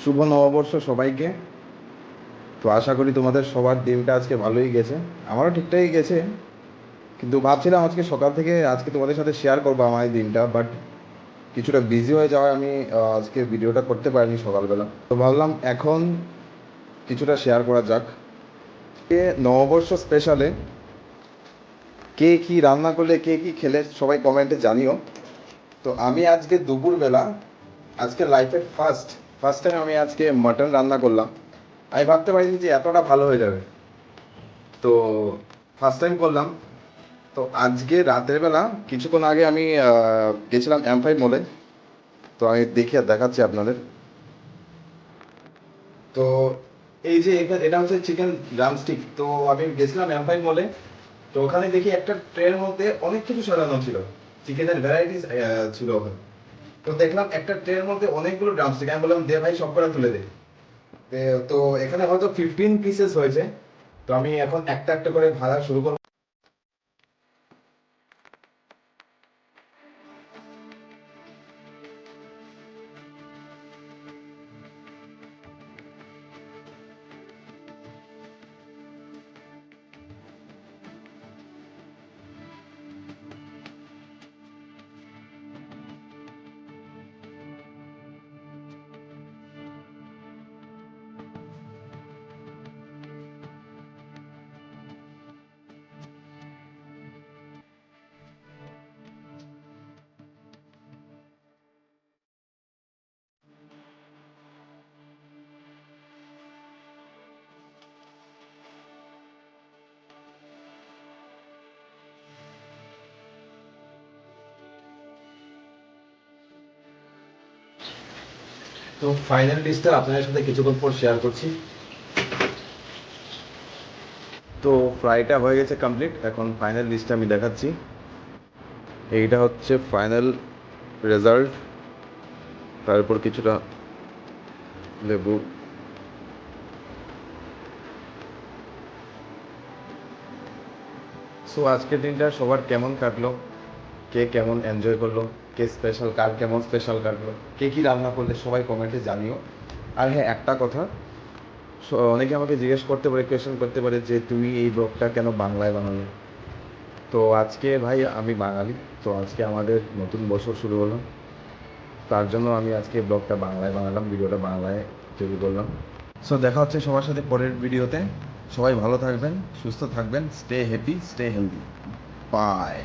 শুভ নববর্ষ সবাইকে। তো আশা করি তোমাদের সবার দিনটা আজকে ভালোই গেছে, আমারও ঠিকঠাকই গেছে। কিন্তু ভাবছিলাম আজকে সকাল থেকে আজকে তোমাদের সাথে শেয়ার করবো আমার এই দিনটা, বাট কিছুটা বিজি হয়ে যাওয়ায় আমি আজকে ভিডিওটা করতে পারিনি সকালবেলা। তো ভাবলাম এখন কিছুটা শেয়ার করা যাক। নববর্ষ স্পেশালে কে কী রান্না করলে, কে কী খেলে সবাই কমেন্টে জানিও। তো আমি আজকে দুপুরবেলা, আজকে লাইফের ফার্স্ট ফার্স্ট টাইম আমি আজকে মাটন রান্না করলাম। আমি ভাবতে পারিনি যে এতটা ভালো হয়ে যাবে। তো ফার্স্ট টাইম করলাম। তো আজকে রাতের বেলা কিছুক্ষণ আগে আমি গেছিলাম M5 মলে। তো আমি দেখাচ্ছি আপনাদের। তো এই যে এটা হচ্ছে চিকেন ড্রামস্টিক। তো আমি গেছিলাম M5 মলে। তো ওখানে দেখি একটা ট্রের মধ্যে অনেক কিছু সাজানো ছিল, চিকেনের ভ্যারাইটিস ছিল ওখানে। তো দেখলাম একটা ট্রের মধ্যে অনেকগুলো ড্রামস্টিক। আমি বললাম দে ভাই, সব কটা তুলে দে। তো এখানে হয়তো 15 পিসেস হয়েছে। তো আমি এখন একটা একটা করে ভাজা শুরু করব। তো ফাইনাল ডিশটা আপনাদের সাথে কিছুক্ষণ পর শেয়ার করছি। তো ফ্রাইটা হয়ে গেছে কমপ্লিট, এখন ফাইনাল ডিশটা আমি দেখাচ্ছি। এইটা হচ্ছে ফাইনাল রেজাল্ট। তারপর কিছুটা লেবু। সো আজকের দিনটা সবার কেমন কাটলো, কে কেমন এনজয় করলো, কে স্পেশাল, কার কেমন স্পেশাল কাটলো, কে কী রান্না করলে সবাই কমেন্টে জানিও। আর হ্যাঁ, একটা কথা, অনেকে আমাকে জিজ্ঞেস করতে পারে, কোয়েশ্চেন করতে পারে যে তুমি এই ব্লগটা কেন বাংলায় বানালে। তো আজকে ভাই আমি বাঙালি, তো আজকে আমাদের নতুন বছর শুরু হলো। তার জন্য আমি আজকে ব্লগটা বাংলায় বানালাম, ভিডিওটা বাংলায় তৈরি করলাম। সো দেখা হচ্ছে সবার সাথে পরের ভিডিওতে। সবাই ভালো থাকবেন, সুস্থ থাকবেন, stay happy, stay healthy. By.